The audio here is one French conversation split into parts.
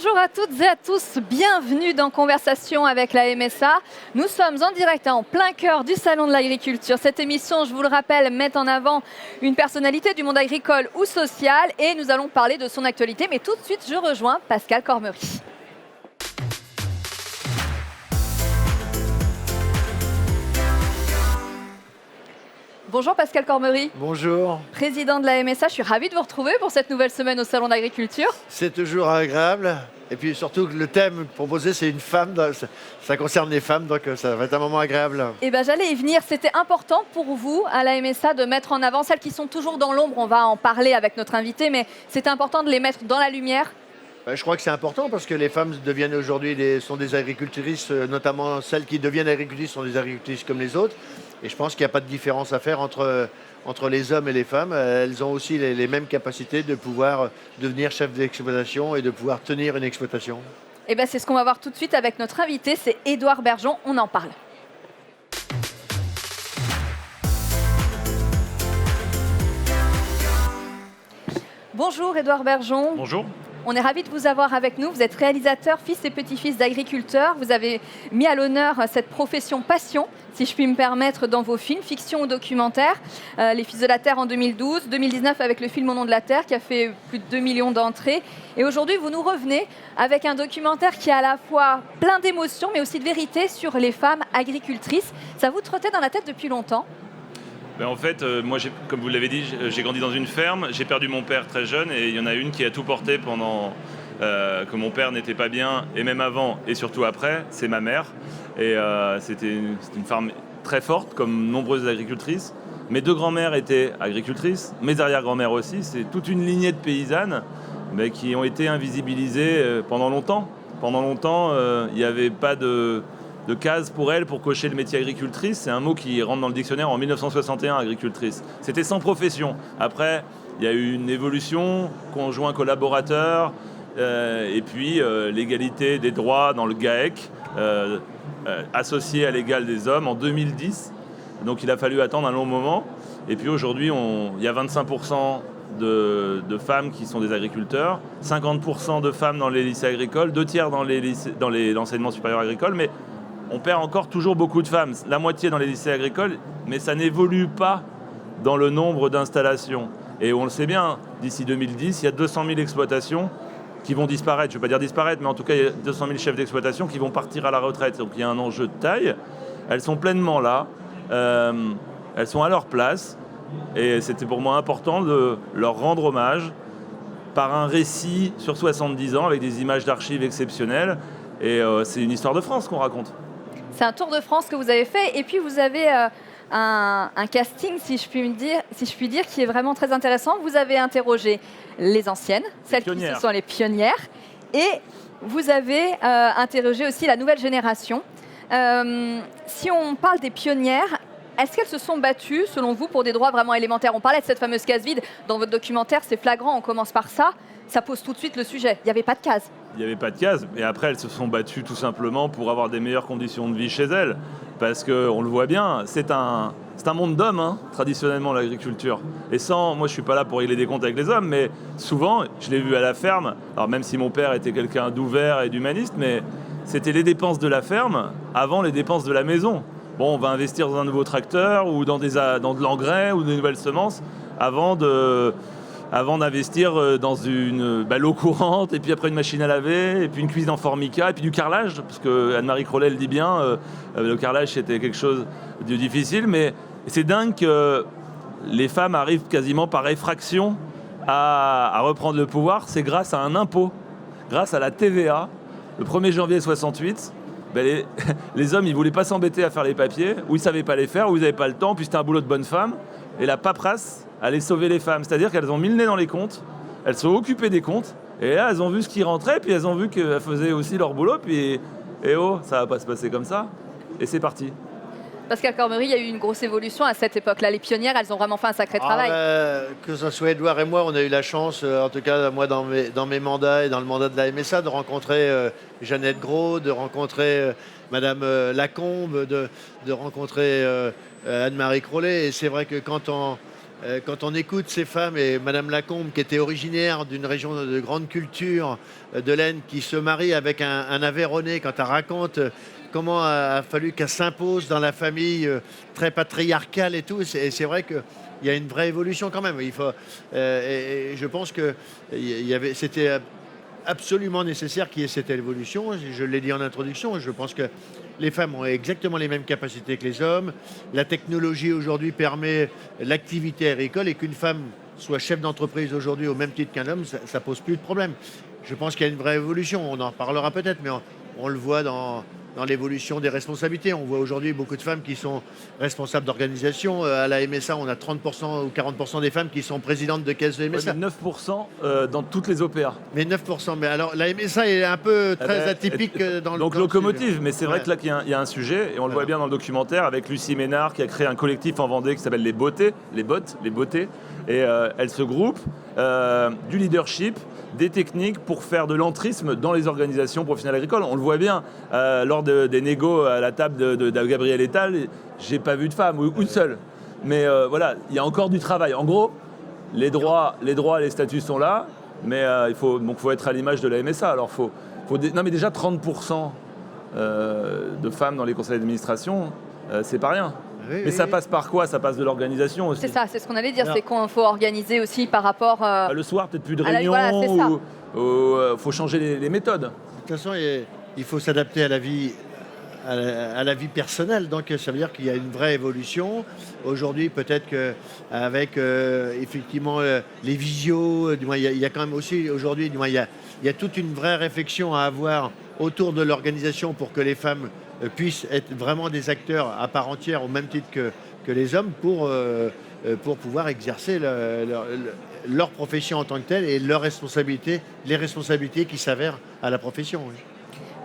Bonjour à toutes et à tous, bienvenue dans Conversation avec la MSA. Nous sommes en direct en plein cœur du Salon de l'Agriculture. Cette émission, je vous le rappelle, met en avant une personnalité du monde agricole ou social et nous allons parler de son actualité. Mais tout de suite, je rejoins Pascal Cormery. Bonjour Pascal Cormery. Bonjour. Président de la MSA, je suis ravie de vous retrouver pour cette nouvelle semaine au Salon d'Agriculture. C'est toujours agréable. Et puis surtout, le thème proposé, c'est une femme. Ça concerne les femmes, donc ça va être un moment agréable. Eh bien, j'allais y venir. C'était important pour vous, à la MSA, de mettre en avant celles qui sont toujours dans l'ombre. On va en parler avec notre invité, mais c'était important de les mettre dans la lumière. Je crois que c'est important parce que les femmes deviennent aujourd'hui sont des agricultrices, notamment celles qui deviennent agricultrices sont des agricultrices comme les autres. Et je pense qu'il n'y a pas de différence à faire entre les hommes et les femmes. Elles ont aussi les mêmes capacités de pouvoir devenir chef d'exploitation et de pouvoir tenir une exploitation. Eh bien, c'est ce qu'on va voir tout de suite avec notre invité, c'est Édouard Bergeon. On en parle. Bonjour Édouard Bergeon. Bonjour. On est ravis de vous avoir avec nous. Vous êtes réalisateur, fils et petit-fils d'agriculteurs. Vous avez mis à l'honneur cette profession passion, si je puis me permettre, dans vos films, fiction ou documentaire. Les Fils de la Terre en 2012, 2019 avec le film Au nom de la Terre qui a fait plus de 2 millions d'entrées. Et aujourd'hui, vous nous revenez avec un documentaire qui est à la fois plein d'émotions, mais aussi de vérité sur les femmes agricultrices. Ça vous trottait dans la tête depuis longtemps ? En fait, moi, comme vous l'avez dit, j'ai grandi dans une ferme. J'ai perdu mon père très jeune et il y en a une qui a tout porté pendant que mon père n'était pas bien, et même avant et surtout après, c'est ma mère. Et c'était une femme très forte, comme nombreuses agricultrices. Mes deux grands-mères étaient agricultrices, mes arrière-grand-mères aussi. C'est toute une lignée de paysannes qui ont été invisibilisées pendant longtemps. Pendant longtemps, il n'y avait pas de cases pour elles pour cocher le métier agricultrice. C'est un mot qui rentre dans le dictionnaire en 1961, agricultrice. C'était sans profession. Après, il y a eu une évolution, conjoint collaborateur, et puis l'égalité des droits dans le GAEC, associé à l'égal des hommes en 2010. Donc il a fallu attendre un long moment. Et puis aujourd'hui, il y a 25% de femmes qui sont des agriculteurs, 50% de femmes dans les lycées agricoles, 2/3 dans l'enseignement supérieur agricole, mais on perd encore toujours beaucoup de femmes, la moitié dans les lycées agricoles, mais ça n'évolue pas dans le nombre d'installations. Et on le sait bien, d'ici 2010, il y a 200 000 exploitations qui vont disparaître. Je ne veux pas dire disparaître, mais en tout cas, il y a 200 000 chefs d'exploitation qui vont partir à la retraite. Donc il y a un enjeu de taille. Elles sont pleinement là, elles sont à leur place. Et c'était pour moi important de leur rendre hommage par un récit sur 70 ans avec des images d'archives exceptionnelles. Et c'est une histoire de France qu'on raconte. C'est un tour de France que vous avez fait et puis vous avez un casting, si je puis dire, qui est vraiment très intéressant. Vous avez interrogé les anciennes, celles qui se sont les pionnières, et vous avez interrogé aussi la nouvelle génération. Si on parle des pionnières, est-ce qu'elles se sont battues, selon vous, pour des droits vraiment élémentaires ? On parlait de cette fameuse case vide. Dans votre documentaire, c'est flagrant, on commence par ça. Ça pose tout de suite le sujet. Il n'y avait pas de case. Il n'y avait pas de case. Et après, elles se sont battues tout simplement pour avoir des meilleures conditions de vie chez elles. Parce qu'on le voit bien, c'est un monde d'hommes, traditionnellement, l'agriculture. Et moi, je ne suis pas là pour régler des comptes avec les hommes, mais souvent, je l'ai vu à la ferme. Alors même si mon père était quelqu'un d'ouvert et d'humaniste, mais c'était les dépenses de la ferme avant les dépenses de la maison. Bon, on va investir dans un nouveau tracteur ou dans de l'engrais ou des nouvelles semences avant d'investir dans l'eau courante, et puis après une machine à laver, et puis une cuisine en formica, et puis du carrelage, parce que Anne-Marie Crollet le dit bien, le carrelage c'était quelque chose de difficile, mais c'est dingue que les femmes arrivent quasiment par effraction à reprendre le pouvoir. C'est grâce à un impôt, grâce à la TVA, le 1er janvier 68, les hommes ils voulaient pas s'embêter à faire les papiers, ou ils savaient pas les faire, ou ils n'avaient pas le temps, puis c'était un boulot de bonne femme, et la paperasse allait sauver les femmes. C'est-à-dire qu'elles ont mis le nez dans les comptes, elles se sont occupées des comptes, et là, elles ont vu ce qui rentrait, puis elles ont vu qu'elles faisaient aussi leur boulot, puis ça va pas se passer comme ça. Et c'est parti. Pascal Cormery, il y a eu une grosse évolution à cette époque-là. Les pionnières, elles ont vraiment fait un sacré travail. Que ce soit Édouard et moi, on a eu la chance, en tout cas moi dans mes mandats et dans le mandat de la MSA, de rencontrer Jeannette Gros, de rencontrer Madame Lacombe, de rencontrer Anne-Marie Crollet. Et c'est vrai que quand quand on écoute ces femmes et Madame Lacombe, qui était originaire d'une région de grande culture de l'Aisne, qui se marie avec un Aveyronnais, quand elle raconte comment a fallu qu'elle s'impose dans la famille très patriarcale et tout, c'est vrai qu'il y a une vraie évolution quand même. Et je pense que c'était absolument nécessaire qu'il y ait cette évolution. Je l'ai dit en introduction, je pense que les femmes ont exactement les mêmes capacités que les hommes. La technologie aujourd'hui permet l'activité agricole et qu'une femme soit chef d'entreprise aujourd'hui au même titre qu'un homme, ça pose plus de problème. Je pense qu'il y a une vraie évolution. On en reparlera peut-être, mais on le voit dans l'évolution des responsabilités. On voit aujourd'hui beaucoup de femmes qui sont responsables d'organisation. À la MSA, on a 30% ou 40% des femmes qui sont présidentes de caisses de MSA. Ouais, 9% dans toutes les OPA. Mais 9%. Mais alors, la MSA est un peu très atypique dans le... Donc locomotive, mais c'est vrai que là, qu'il y a un sujet, et on le voit bien dans le documentaire, avec Lucie Ménard, qui a créé un collectif en Vendée qui s'appelle les Beautés, et elle se groupe du leadership, des techniques pour faire de l'entrisme dans les organisations professionnelles agricoles. On le voit bien lors des négos à la table de Gabriel Attal, j'ai pas vu de femme, ou une seule. Mais voilà, il y a encore du travail. En gros, les droits et les statuts sont là, mais il faut être à l'image de la MSA. Alors non mais déjà 30% de femmes dans les conseils d'administration, c'est pas rien. Oui, mais ça passe par quoi? Ça passe de l'organisation aussi. C'est ça, c'est ce qu'on allait dire, c'est qu'il faut organiser aussi par rapport... Le soir, peut-être plus de réunions, réunions, ou faut changer les méthodes. De toute façon, il faut s'adapter à la vie personnelle. Donc, ça veut dire qu'il y a une vraie évolution. Aujourd'hui, peut-être qu'avec effectivement les visios, du moins, il y a quand même aussi, aujourd'hui, du moins, il y a toute une vraie réflexion à avoir autour de l'organisation pour que les femmes puissent être vraiment des acteurs à part entière au même titre que les hommes pour pouvoir exercer leur profession en tant que telle et les responsabilités qui s'avèrent à la profession. Oui.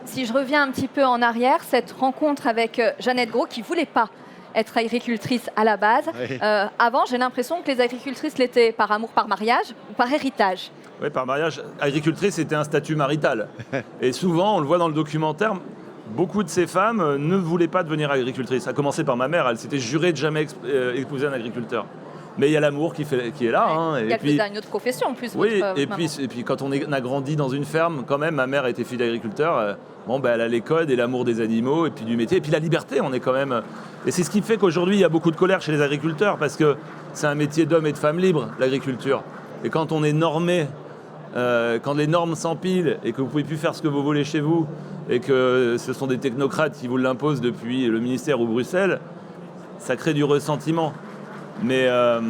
Si je reviens un petit peu en arrière, cette rencontre avec Jeannette Gros qui ne voulait pas être agricultrice à la base. Oui. Avant, j'ai l'impression que les agricultrices l'étaient par amour, par mariage ou par héritage. Oui, par mariage. Agricultrice, c'était un statut marital. Et souvent, on le voit dans le documentaire, beaucoup de ces femmes ne voulaient pas devenir agricultrices. À commencer par ma mère, elle s'était jurée de jamais épouser un agriculteur. Mais il y a l'amour qui est là. Hein, et puis, une autre profession en plus. Oui, et puis quand on a grandi dans une ferme, quand même, ma mère était fille d'agriculteur. Elle a les codes et l'amour des animaux, et puis du métier, et puis la liberté, on est quand même... Et c'est ce qui fait qu'aujourd'hui, il y a beaucoup de colère chez les agriculteurs, parce que c'est un métier d'hommes et de femmes libres, l'agriculture. Et quand on est normé, quand les normes s'empilent, et que vous ne pouvez plus faire ce que vous voulez chez vous, et que ce sont des technocrates qui vous l'imposent depuis le ministère ou Bruxelles, ça crée du ressentiment. Mais elles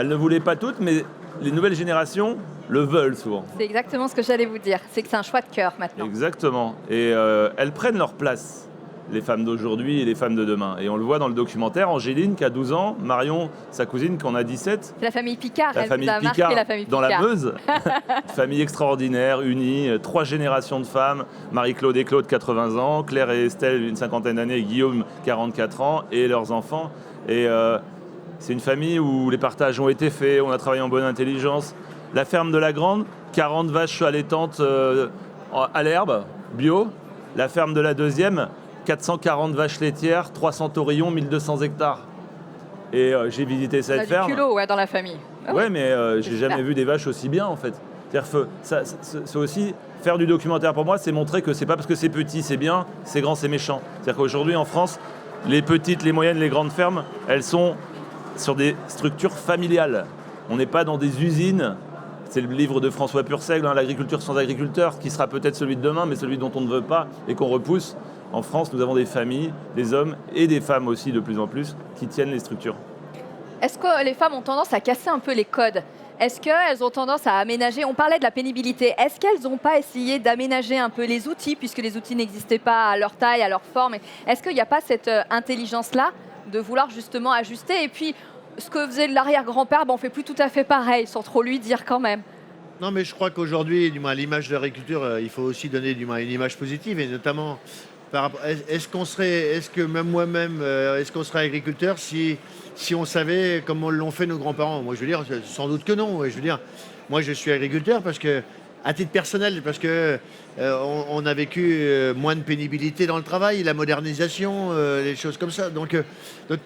ne voulaient pas toutes, mais les nouvelles générations le veulent souvent. C'est exactement ce que j'allais vous dire, c'est que c'est un choix de cœur maintenant. Exactement, et elles prennent leur place, les femmes d'aujourd'hui et les femmes de demain. Et on le voit dans le documentaire, Angéline qui a 12 ans, Marion, sa cousine qui en a 17. C'est la famille Picard, la famille Picard dans la Meuse. Famille extraordinaire, unie, 3 générations de femmes, Marie-Claude et Claude, 80 ans, Claire et Estelle, une cinquantaine d'années, et Guillaume, 44 ans, et leurs enfants. Et c'est une famille où les partages ont été faits, on a travaillé en bonne intelligence. La ferme de la Grande, 40 vaches allaitantes à l'herbe, bio. La ferme de la deuxième, 440 vaches laitières, 300 taurillons, 1200 hectares. Et j'ai visité cette ferme. Du culot, dans la famille. Ouais, mais j'ai jamais vu des vaches aussi bien, en fait. C'est-à-dire c'est aussi faire du documentaire pour moi, c'est montrer que c'est pas parce que c'est petit, c'est bien, c'est grand, c'est méchant. C'est-à-dire qu'aujourd'hui, en France, les petites, les moyennes, les grandes fermes, elles sont sur des structures familiales. On n'est pas dans des usines. C'est le livre de François Purseigle, L'agriculture sans agriculteurs, qui sera peut-être celui de demain, mais celui dont on ne veut pas et qu'on repousse. En France, nous avons des familles, des hommes et des femmes aussi de plus en plus, qui tiennent les structures. Est-ce que les femmes ont tendance à casser un peu les codes ? Est-ce qu'elles ont tendance à aménager ? On parlait de la pénibilité. Est-ce qu'elles n'ont pas essayé d'aménager un peu les outils, puisque les outils n'existaient pas à leur taille, à leur forme ? Est-ce qu'il n'y a pas cette intelligence-là de vouloir justement ajuster ? Et puis, ce que faisait l'arrière-grand-père, on ne fait plus tout à fait pareil, sans trop lui dire quand même. Non, mais je crois qu'aujourd'hui, du moins, à l'image de l'agriculture, il faut aussi donner du moins, une image positive, et notamment, est-ce qu'on serait agriculteur si on savait comment l'ont fait nos grands-parents ? Moi, je veux dire, sans doute que non. Je veux dire, moi, je suis agriculteur parce que à titre personnel, parce que on a vécu moins de pénibilité dans le travail, la modernisation, les choses comme ça. Donc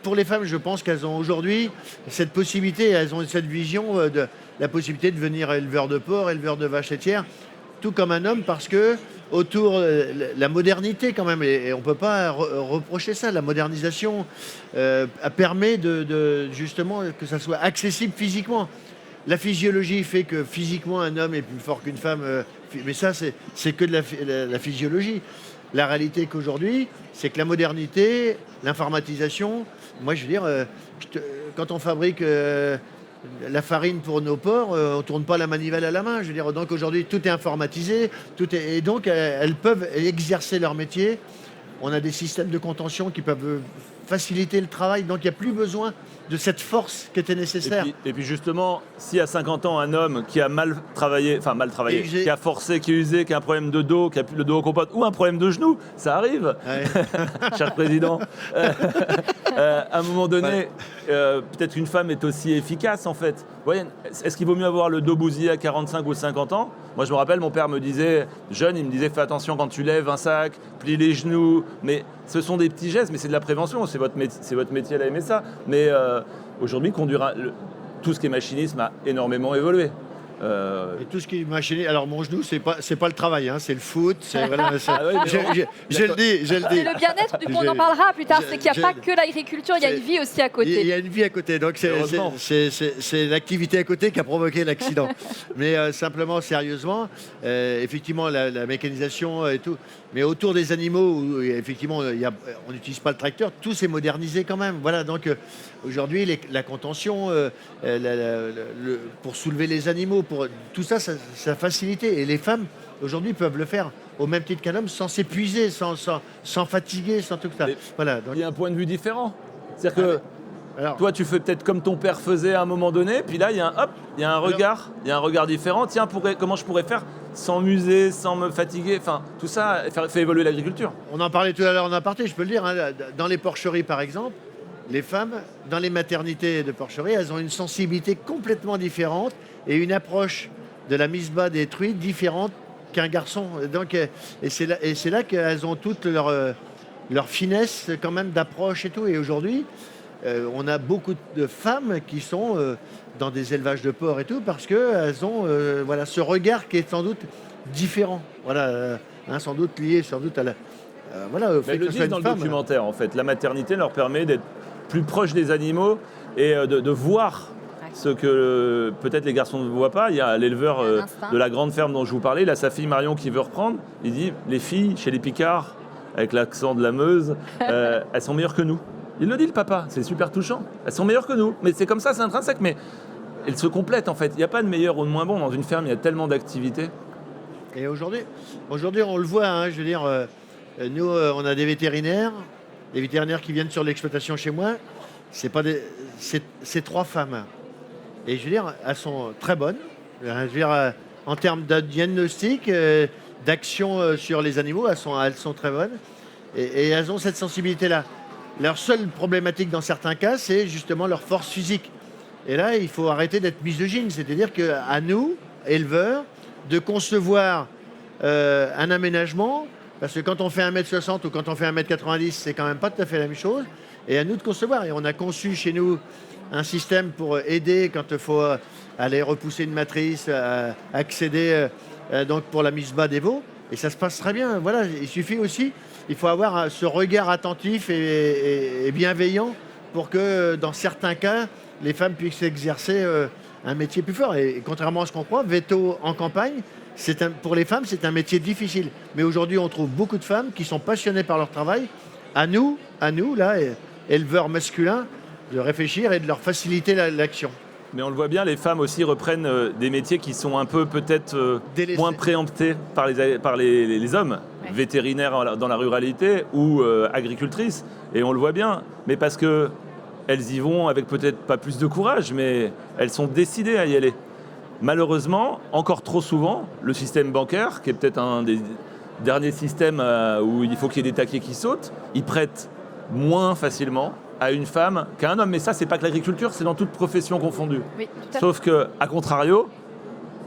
pour les femmes, je pense qu'elles ont aujourd'hui cette possibilité, elles ont cette vision de la possibilité de devenir éleveur de porc, éleveur de vaches laitières, tout comme un homme, parce que autour la modernité quand même, et on ne peut pas reprocher ça, la modernisation permet de justement que ça soit accessible physiquement. La physiologie fait que physiquement un homme est plus fort qu'une femme, mais ça c'est que de la physiologie. La réalité qu'aujourd'hui, c'est que la modernité, l'informatisation, moi je veux dire, quand on fabrique la farine pour nos porcs, on ne tourne pas la manivelle à la main. Je veux dire, donc aujourd'hui tout est informatisé, et donc elles peuvent exercer leur métier. On a des systèmes de contention qui peuvent faciliter le travail, donc il n'y a plus besoin de cette force qui était nécessaire. Et puis justement, si à 50 ans, un homme qui a mal travaillé, qui a forcé, qui a usé, qui a un problème de dos, qui a plus le dos au compote, ou un problème de genou, ça arrive, ouais. Cher président. À un moment donné, peut-être qu'une femme est aussi efficace en fait. Vous voyez, est-ce qu'il vaut mieux avoir le dos bousillé à 45 ou 50 ans ? Moi je me rappelle, mon père me disait, jeune, il me disait fais attention quand tu lèves un sac, plie les genoux, mais ce sont des petits gestes, mais c'est de la prévention, c'est votre métier, elle a aimé ça. Mais aujourd'hui, conduire tout ce qui est machinisme a énormément évolué. Et tout ce qui est machiné, alors mon genou, c'est pas le travail, hein, c'est le foot. Voilà, je le dis. C'est le bien-être, du coup on en parlera plus tard, c'est qu'il n'y a pas que l'agriculture, il y a une vie aussi à côté. Il y a une vie à côté, donc c'est l'activité à côté qui a provoqué l'accident. Mais simplement, sérieusement, effectivement, la mécanisation et tout, mais autour des animaux, où effectivement on n'utilise pas le tracteur, tout s'est modernisé quand même. Voilà, donc aujourd'hui, la contention, pour soulever les animaux, tout ça, ça facilité. Et les femmes, aujourd'hui, peuvent le faire au même titre qu'un homme, sans s'épuiser, sans fatiguer, sans tout ça. Voilà, donc il y a un point de vue différent. C'est-à-dire que toi, tu fais peut-être comme ton père faisait à un moment donné, puis là, il y a un regard différent. Tiens, comment je pourrais faire sans m'user, sans me fatiguer, enfin, tout ça fait évoluer l'agriculture. On en parlait tout à l'heure en aparté, je peux le dire, hein, dans les porcheries, par exemple, les femmes, dans les maternités de porcherie, elles ont une sensibilité complètement différente et une approche de la mise bas des truies différente qu'un garçon. Donc, et c'est là qu'elles ont toute leur finesse quand même d'approche et tout. Et aujourd'hui, on a beaucoup de femmes qui sont dans des élevages de porcs et tout parce qu'elles ont ce regard qui est sans doute différent. Voilà, sans doute lié à la... Elles le disent dans le documentaire, en fait. La maternité leur permet d'être plus proche des animaux et de voir ce que peut-être les garçons ne voient pas. Il y a l'éleveur de la grande ferme dont je vous parlais, il a sa fille Marion qui veut reprendre. Il dit, les filles, chez les Picards, avec l'accent de la Meuse, elles sont meilleures que nous. Il le dit, le papa, c'est super touchant. Elles sont meilleures que nous. Mais c'est comme ça, c'est intrinsèque. Mais elles se complètent, en fait. Il n'y a pas de meilleur ou de moins bon. Dans une ferme, il y a tellement d'activités. Et aujourd'hui, on le voit, hein, je veux dire, nous, on a des vétérinaires qui viennent sur l'exploitation chez moi. C'est 3 femmes. Et je veux dire, elles sont très bonnes. Je veux dire, en termes de diagnostic, d'action sur les animaux, elles sont très bonnes. Et elles ont cette sensibilité-là. Leur seule problématique dans certains cas, c'est justement leur force physique. Et là, il faut arrêter d'être misogyne. C'est-à-dire qu'à nous, éleveurs, de concevoir un aménagement, parce que quand on fait 1m60 ou quand on fait 1m90, c'est quand même pas tout à fait la même chose. Et à nous de concevoir. Et on a conçu chez nous un système pour aider quand il faut aller repousser une matrice, accéder donc pour la mise bas des veaux. Et ça se passe très bien. Voilà, il faut avoir ce regard attentif et bienveillant pour que dans certains cas, les femmes puissent exercer un métier plus fort. Et contrairement à ce qu'on croit, veto en campagne, pour les femmes, c'est un métier difficile. Mais aujourd'hui, on trouve beaucoup de femmes qui sont passionnées par leur travail. À nous là, éleveurs masculins, de réfléchir et de leur faciliter l'action. Mais on le voit bien, les femmes aussi reprennent des métiers qui sont un peu peut-être moins préemptés par les hommes, vétérinaires dans la ruralité ou agricultrices. Et on le voit bien, mais parce qu'elles y vont avec peut-être pas plus de courage, mais elles sont décidées à y aller. Malheureusement, encore trop souvent, le système bancaire, qui est peut-être un des derniers systèmes où il faut qu'il y ait des taquets qui sautent, il prête moins facilement à une femme qu'à un homme. Mais ça, c'est pas que l'agriculture, c'est dans toute profession confondue. Oui, sauf qu'à contrario,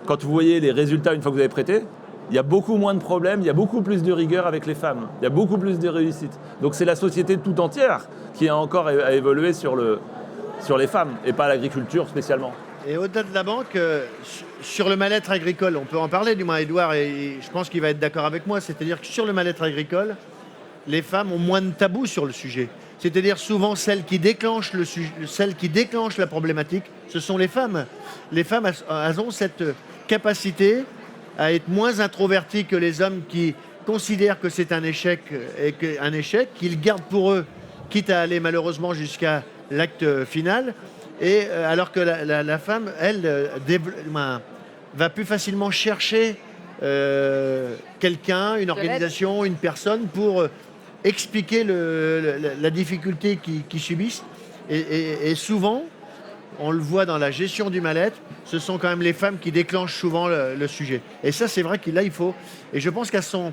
quand vous voyez les résultats une fois que vous avez prêté, il y a beaucoup moins de problèmes, il y a beaucoup plus de rigueur avec les femmes, il y a beaucoup plus de réussite. Donc c'est la société tout entière qui a encore à évoluer sur les femmes et pas l'agriculture spécialement. Et au-delà de la banque, sur le mal-être agricole, on peut en parler du moins, Édouard, et je pense qu'il va être d'accord avec moi, c'est-à-dire que sur le mal-être agricole, les femmes ont moins de tabous sur le sujet. C'est-à-dire souvent celles qui déclenchent la problématique, ce sont les femmes. Les femmes, elles ont cette capacité à être moins introverties que les hommes qui considèrent que c'est un échec, qu'ils gardent pour eux, quitte à aller malheureusement jusqu'à l'acte final. Et alors que la femme, elle, va plus facilement chercher quelqu'un, une organisation, une personne pour expliquer la difficulté qu'ils subissent. Et souvent, on le voit dans la gestion du mal-être, ce sont quand même les femmes qui déclenchent souvent le sujet. Et ça, c'est vrai qu'il là, il faut... Et je pense qu'elles ont,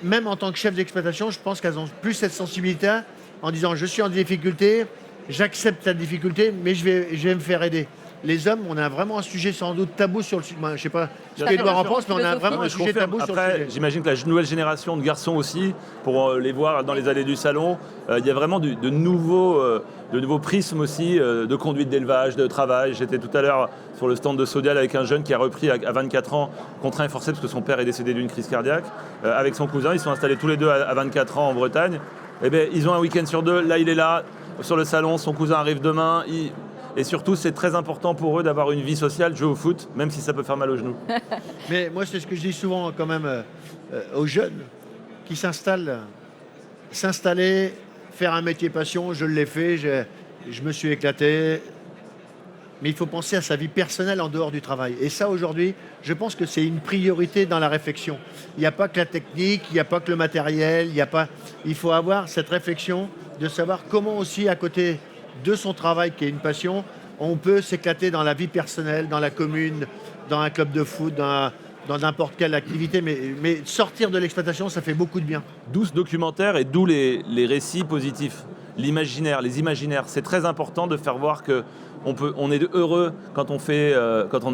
même en tant que chef d'exploitation, je pense qu'elles ont plus cette sensibilité en disant je suis en difficulté, j'accepte la difficulté, mais je vais me faire aider. Les hommes, on a vraiment un sujet sans doute tabou sur le sujet. Je ne sais pas ce qu'Édouard en pense, mais on a vraiment un sujet tabou sur le sujet. J'imagine que la nouvelle génération de garçons aussi, pour les voir dans les allées du salon, il y a vraiment de nouveaux prismes aussi de conduite d'élevage, de travail. J'étais tout à l'heure sur le stand de Sodial avec un jeune qui a repris à 24 ans, contraint et forcé parce que son père est décédé d'une crise cardiaque, avec son cousin. Ils sont installés tous les deux à 24 ans en Bretagne. Eh bien, ils ont un week-end sur deux. Là, il est là, sur le salon. Son cousin arrive demain. Et surtout, c'est très important pour eux d'avoir une vie sociale, jouer au foot, même si ça peut faire mal aux genoux. Mais moi, c'est ce que je dis souvent quand même aux jeunes qui s'installer, faire un métier passion. Je l'ai fait, je me suis éclaté. Mais il faut penser à sa vie personnelle en dehors du travail. Et ça, aujourd'hui, je pense que c'est une priorité dans la réflexion. Il n'y a pas que la technique, il n'y a pas que le matériel, il faut avoir cette réflexion de savoir comment aussi, à côté de son travail, qui est une passion, on peut s'éclater dans la vie personnelle, dans la commune, dans un club de foot, dans n'importe quelle activité. Mais sortir de l'exploitation, ça fait beaucoup de bien. D'où ce documentaire et d'où les récits positifs. L'imaginaire, les imaginaires. C'est très important de faire voir que on est heureux quand on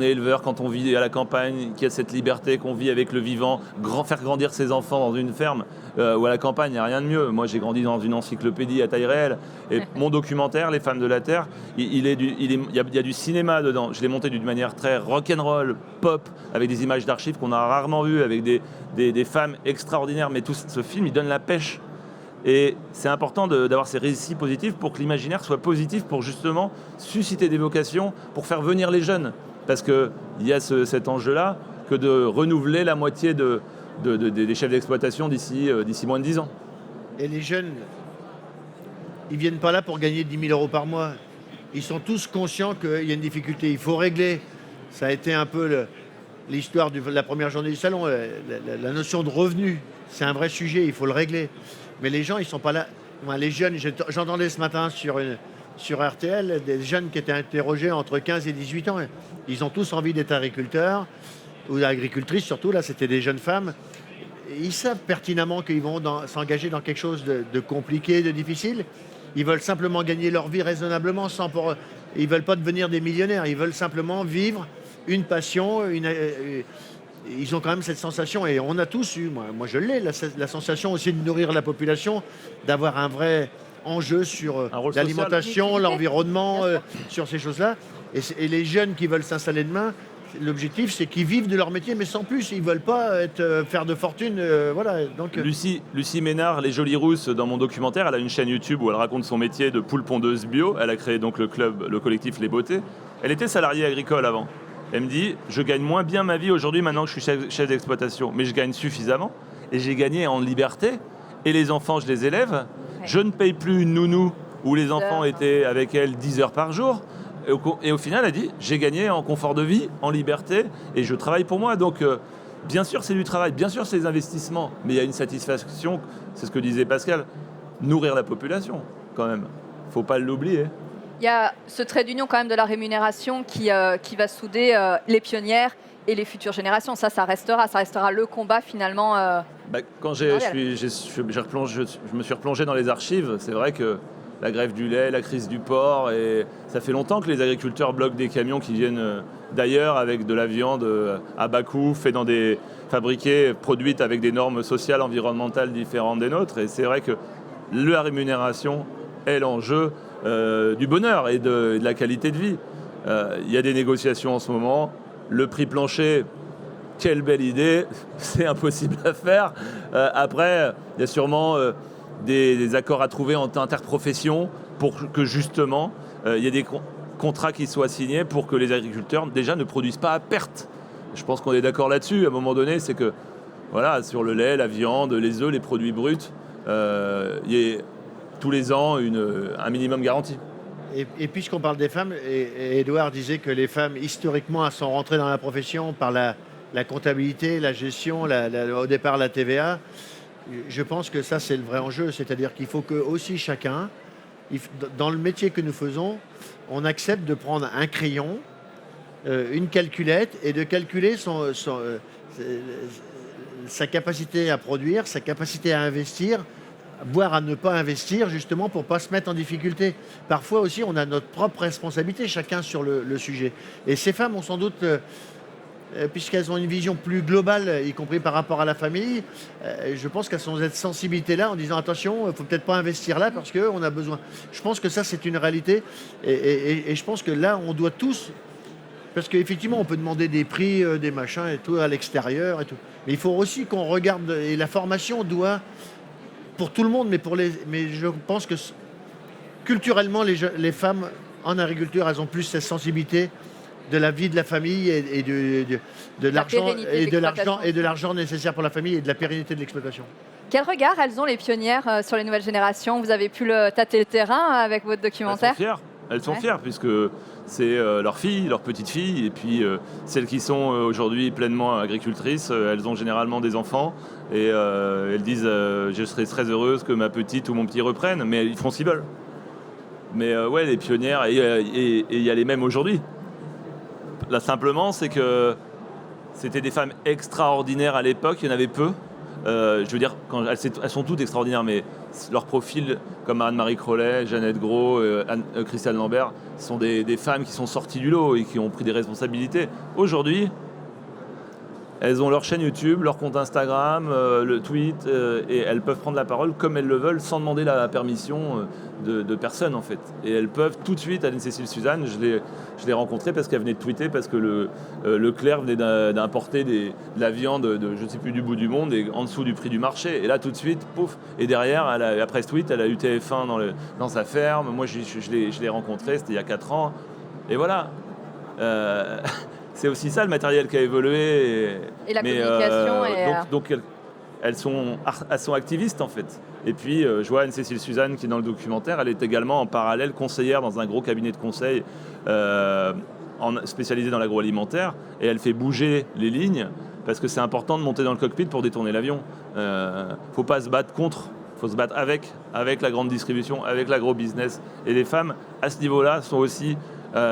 est éleveur, quand on vit à la campagne, qu'il y a cette liberté, qu'on vit avec le vivant, faire grandir ses enfants dans une ferme ou à la campagne, il n'y a rien de mieux. Moi, j'ai grandi dans une encyclopédie à taille réelle. Et mon documentaire, Les femmes de la Terre, il y a du cinéma dedans. Je l'ai monté d'une manière très rock'n'roll, pop, avec des images d'archives qu'on a rarement vues, avec des femmes extraordinaires. Mais tout ce film, il donne la pêche. Et c'est important d'avoir ces récits positifs pour que l'imaginaire soit positif, pour justement susciter des vocations, pour faire venir les jeunes. Parce qu'il y a cet enjeu-là que de renouveler la moitié des chefs d'exploitation d'ici moins de 10 ans. Et les jeunes, ils ne viennent pas là pour gagner 10 000 € par mois. Ils sont tous conscients qu'il y a une difficulté. Il faut régler. Ça a été un peu l'histoire de la première journée du salon. La notion de revenu, c'est un vrai sujet, il faut le régler. Mais les gens, ils ne sont pas là. Moi, les jeunes, j'entendais ce matin sur RTL des jeunes qui étaient interrogés entre 15 et 18 ans. Ils ont tous envie d'être agriculteurs, ou agricultrices surtout, là c'était des jeunes femmes. Ils savent pertinemment qu'ils vont s'engager dans quelque chose de compliqué, de difficile. Ils veulent simplement gagner leur vie raisonnablement. Ils ne veulent pas devenir des millionnaires, ils veulent simplement vivre une passion, ils ont quand même cette sensation, et on a tous eu, moi je l'ai, la sensation aussi de nourrir la population, d'avoir un vrai enjeu sur l'alimentation, l'environnement, sur ces choses-là. Et les jeunes qui veulent s'installer demain, l'objectif c'est qu'ils vivent de leur métier, mais sans plus. Ils ne veulent pas faire de fortune. Voilà. Donc, Lucie Ménard, Les Jolies Rousses, dans mon documentaire, elle a une chaîne YouTube où elle raconte son métier de poule pondeuse bio. Elle a créé donc le collectif Les Beautés. Elle était salariée agricole avant. Elle me dit, je gagne moins bien ma vie aujourd'hui maintenant que je suis chef d'exploitation, mais je gagne suffisamment et j'ai gagné en liberté. Et les enfants, je les élève. Ouais. Je ne paye plus une nounou où les enfants étaient avec elle 10 heures par jour. Et au final, elle dit, j'ai gagné en confort de vie, en liberté, et je travaille pour moi. Donc, bien sûr, c'est du travail, bien sûr, c'est des investissements, mais il y a une satisfaction, c'est ce que disait Pascal, nourrir la population, quand même. Il ne faut pas l'oublier. Il y a ce trait d'union quand même de la rémunération qui va souder les pionnières et les futures générations. Ça restera le combat finalement. Quand je me suis replongé dans les archives, c'est vrai que la grève du lait, la crise du porc. Et ça fait longtemps que les agriculteurs bloquent des camions qui viennent d'ailleurs avec de la viande à bas coût, fabriquée, produite avec des normes sociales, environnementales différentes des nôtres. Et c'est vrai que la rémunération est l'enjeu du bonheur et de la qualité de vie. Il y a des négociations en ce moment. Le prix plancher, quelle belle idée, c'est impossible à faire. Après, il y a sûrement des accords à trouver entre interprofessions pour que justement il y ait des contrats qui soient signés pour que les agriculteurs déjà ne produisent pas à perte. Je pense qu'on est d'accord là-dessus. À un moment donné, c'est que voilà, sur le lait, la viande, les œufs, les produits bruts, il y a tous les ans un minimum garanti. Et puisqu'on parle des femmes, et Édouard disait que les femmes, historiquement, elles sont rentrées dans la profession par la comptabilité, la gestion, au départ la TVA. Je pense que ça, c'est le vrai enjeu. C'est-à-dire qu'il faut que aussi chacun, dans le métier que nous faisons, on accepte de prendre un crayon, une calculette et de calculer sa capacité à produire, sa capacité à investir, voire à ne pas investir, justement pour ne pas se mettre en difficulté. Parfois aussi, on a notre propre responsabilité, chacun sur le sujet. Et ces femmes ont sans doute, puisqu'elles ont une vision plus globale, y compris par rapport à la famille, je pense qu'elles ont cette sensibilité-là en disant attention, il ne faut peut-être pas investir là parce qu'on a besoin. Je pense que ça, c'est une réalité. Et je pense que là, on doit tous... Parce qu'effectivement, on peut demander des prix, des machins et tout à l'extérieur et tout. Mais il faut aussi qu'on regarde... Et la formation doit... Pour tout le monde, mais je pense que culturellement, les femmes en agriculture, elles ont plus cette sensibilité de la vie de la famille et de l'argent nécessaire pour la famille et de la pérennité de l'exploitation. Quel regard elles ont, les pionnières, sur les nouvelles générations? Vous avez pu tâter le terrain avec votre documentaire? Elles sont fières puisque c'est leurs filles, leurs petites filles, et puis celles qui sont aujourd'hui pleinement agricultrices, elles ont généralement des enfants et elles disent je serais très heureuse que ma petite ou mon petit reprenne, mais ils font ce qu'ils veulent. Mais ouais, les pionnières, et il y a les mêmes aujourd'hui. Là simplement, c'est que c'était des femmes extraordinaires à l'époque, il y en avait peu. Je veux dire, elles sont toutes extraordinaires, mais leur profil, comme Anne-Marie Crollet, Jeannette Gros, Christiane Lambert, sont des femmes qui sont sorties du lot et qui ont pris des responsabilités. Aujourd'hui, elles ont leur chaîne YouTube, leur compte Instagram, le tweet, et elles peuvent prendre la parole comme elles le veulent, sans demander la permission de personne, en fait. Et elles peuvent tout de suite, Anne-Cécile Suzanne, je l'ai rencontrée parce qu'elle venait de tweeter, parce que Leclerc venait d'importer de la viande de je ne sais plus du bout du monde, et en dessous du prix du marché. Et là, tout de suite, pouf. Et derrière, après ce tweet, elle a eu TF1 dans sa ferme. Moi, je l'ai rencontrée, c'était il y a 4 ans. Et voilà. C'est aussi ça le matériel qui a évolué. Et la communication. Donc elles sont activistes en fait. Et puis je vois Anne-Cécile Suzanne qui est dans le documentaire, elle est également en parallèle conseillère dans un gros cabinet de conseil spécialisé dans l'agroalimentaire. Et elle fait bouger les lignes parce que c'est important de monter dans le cockpit pour détourner l'avion. Faut pas se battre contre, faut se battre avec la grande distribution, avec l'agro-business. Et les femmes à ce niveau-là sont aussi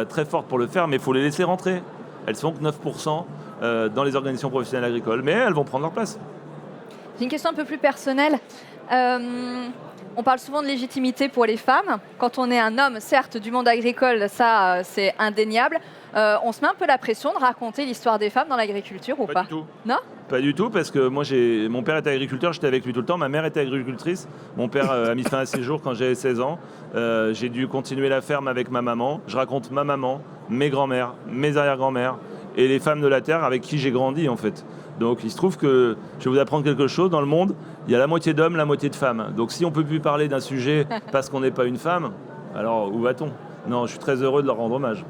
très fortes pour le faire, mais il faut les laisser rentrer. Elles sont que 9% dans les organisations professionnelles agricoles, mais elles vont prendre leur place. J'ai une question un peu plus personnelle. On parle souvent de légitimité pour les femmes. Quand on est un homme, certes, du monde agricole, ça, c'est indéniable. On se met un peu la pression de raconter l'histoire des femmes dans l'agriculture ou pas? Pas du tout. Non? Pas du tout, parce que moi, mon père était agriculteur, j'étais avec lui tout le temps. Ma mère était agricultrice. Mon père a mis fin à ses jours quand j'avais 16 ans. J'ai dû continuer la ferme avec ma maman. Je raconte ma maman, mes grands-mères, mes arrière-grands-mères et les femmes de la terre avec qui j'ai grandi, en fait. Donc, il se trouve que je vais vous apprendre quelque chose. Dans le monde, il y a la moitié d'hommes, la moitié de femmes. Donc, si on ne peut plus parler d'un sujet parce qu'on n'est pas une femme, alors où va-t-on? Non, je suis très heureux de leur rendre hommage.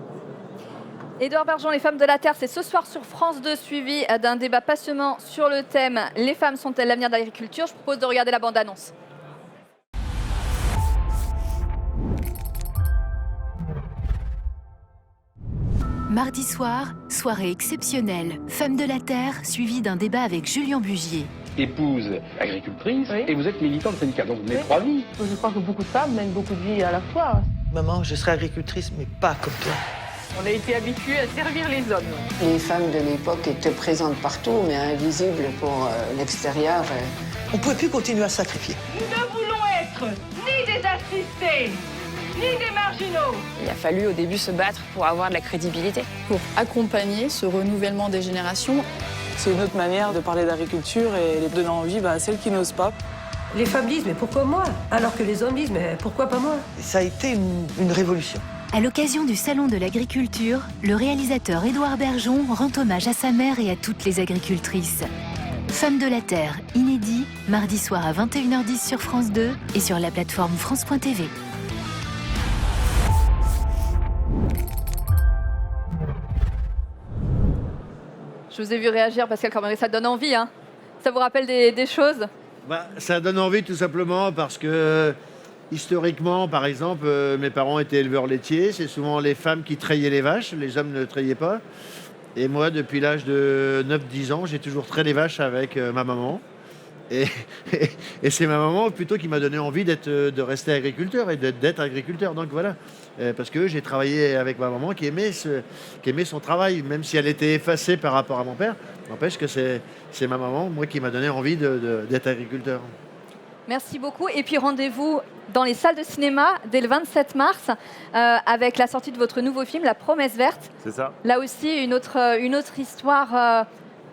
Édouard Bergeon, les femmes de la Terre, c'est ce soir sur France 2, suivi d'un débat passionnant sur le thème « Les femmes sont-elles l'avenir de l'agriculture ?» Je vous propose de regarder la bande-annonce. Mardi soir, soirée exceptionnelle. Femmes de la Terre, suivie d'un débat avec Julien Bugier. Épouse agricultrice, oui. Et vous êtes militante syndicale, donc vous menez 3 vies. Je crois que beaucoup de femmes mènent beaucoup de vies à la fois. Maman, je serai agricultrice, mais pas comme toi. On a été habitués à servir les hommes. Les femmes de l'époque étaient présentes partout, mais invisibles pour l'extérieur. On ne pouvait plus continuer à sacrifier. Nous ne voulons être ni des des assistés, ni des marginaux. Il a fallu au début se battre pour avoir de la crédibilité. Pour accompagner ce renouvellement des générations. C'est une autre manière de parler d'agriculture et de donner envie à celles qui n'osent pas. Les femmes disent mais pourquoi moi? Alors que les hommes disent mais pourquoi pas moi? Ça a été une révolution. À l'occasion du Salon de l'agriculture, le réalisateur Édouard Bergeon rend hommage à sa mère et à toutes les agricultrices. Femmes de la Terre, inédit, mardi soir à 21h10 sur France 2 et sur la plateforme France.tv. Je vous ai vu réagir, Pascal Cormery, ça donne envie, hein? Ça vous rappelle des choses? Ça donne envie tout simplement parce que historiquement, par exemple, mes parents étaient éleveurs laitiers. C'est souvent les femmes qui treillaient les vaches, les hommes ne treillaient pas. Et moi, depuis l'âge de 9-10 ans, j'ai toujours traité les vaches avec ma maman. Et c'est ma maman plutôt qui m'a donné envie de rester agriculteur et d'être agriculteur. Donc voilà, parce que j'ai travaillé avec ma maman qui aimait son travail, même si elle était effacée par rapport à mon père. N'empêche que c'est ma maman, moi, qui m'a donné envie d'être agriculteur. Merci beaucoup. Et puis rendez-vous dans les salles de cinéma dès le 27 mars avec la sortie de votre nouveau film, La Promesse Verte. C'est ça. Là aussi, une autre histoire.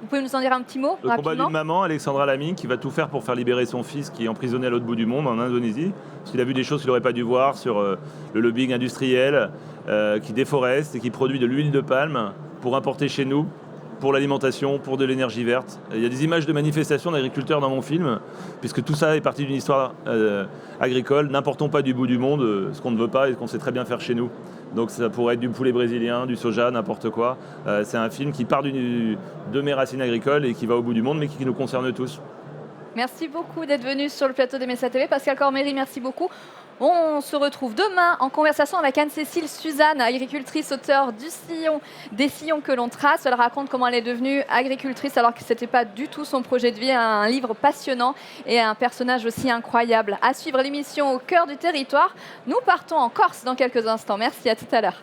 Vous pouvez nous en dire un petit mot? Le combat d'une maman, Alexandra Lamy, qui va tout faire pour faire libérer son fils qui est emprisonné à l'autre bout du monde, en Indonésie. Parce qu'il a vu des choses qu'il n'aurait pas dû voir sur le lobbying industriel qui déforeste et qui produit de l'huile de palme pour importer chez nous, pour l'alimentation, pour de l'énergie verte. Il y a des images de manifestations d'agriculteurs dans mon film, puisque tout ça est parti d'une histoire agricole. N'importons pas du bout du monde ce qu'on ne veut pas et qu'on sait très bien faire chez nous. Donc ça pourrait être du poulet brésilien, du soja, n'importe quoi. C'est un film qui part de mes racines agricoles et qui va au bout du monde, mais qui nous concerne tous. Merci beaucoup d'être venu sur le plateau des Messa TV. Pascal Cormery, merci beaucoup. On se retrouve demain en conversation avec Anne-Cécile Suzanne, agricultrice, auteure des sillons que l'on trace. Elle raconte comment elle est devenue agricultrice alors que ce n'était pas du tout son projet de vie. Un livre passionnant et un personnage aussi incroyable. À suivre l'émission Au cœur du territoire. Nous partons en Corse dans quelques instants. Merci, à tout à l'heure.